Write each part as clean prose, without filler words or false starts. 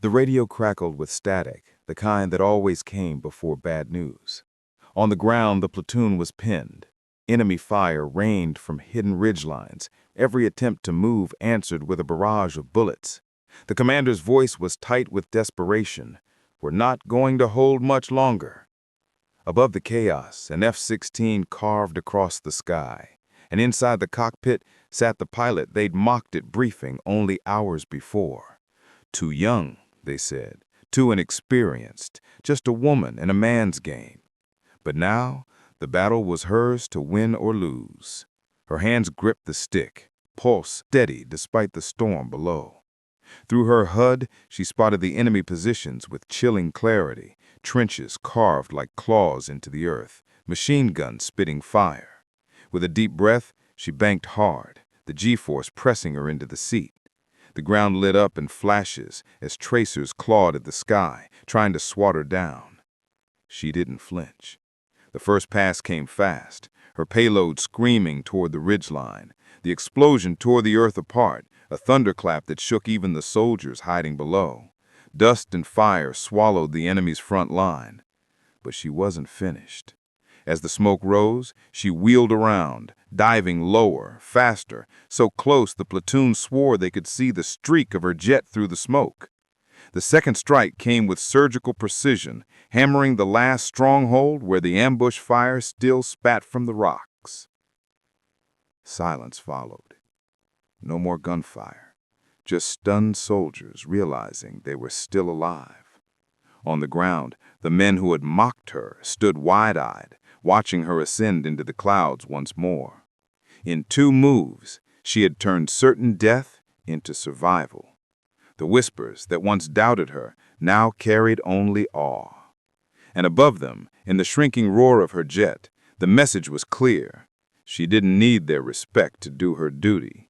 The radio crackled with static, the kind that always came before bad news. On the ground, the platoon was pinned. Enemy fire rained from hidden ridgelines. Every attempt to move answered with a barrage of bullets. The commander's voice was tight with desperation. "We're not going to hold much longer." Above the chaos, an F-16 carved across the sky, and inside the cockpit sat the pilot they'd mocked at briefing only hours before. "Too young," they said, "too inexperienced, just a woman in a man's game." But now, the battle was hers to win or lose. Her hands gripped the stick, pulse steady despite the storm below. Through her HUD, she spotted the enemy positions with chilling clarity, trenches carved like claws into the earth, machine guns spitting fire. With a deep breath, she banked hard, the G-force pressing her into the seat. The ground lit up in flashes as tracers clawed at the sky, trying to swat her down. She didn't flinch. The first pass came fast, her payload screaming toward the ridgeline. The explosion tore the earth apart, a thunderclap that shook even the soldiers hiding below. Dust and fire swallowed the enemy's front line. But she wasn't finished. As the smoke rose, she wheeled around, diving lower, faster, so close the platoon swore they could see the streak of her jet through the smoke. The second strike came with surgical precision, hammering the last stronghold where the ambush fire still spat from the rocks. Silence followed. No more gunfire, just stunned soldiers realizing they were still alive. On the ground, the men who had mocked her stood wide-eyed, watching her ascend into the clouds once more. In 2 moves, she had turned certain death into survival. The whispers that once doubted her now carried only awe. And above them, in the shrinking roar of her jet, the message was clear. She didn't need their respect to do her duty,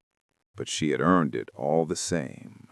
but she had earned it all the same.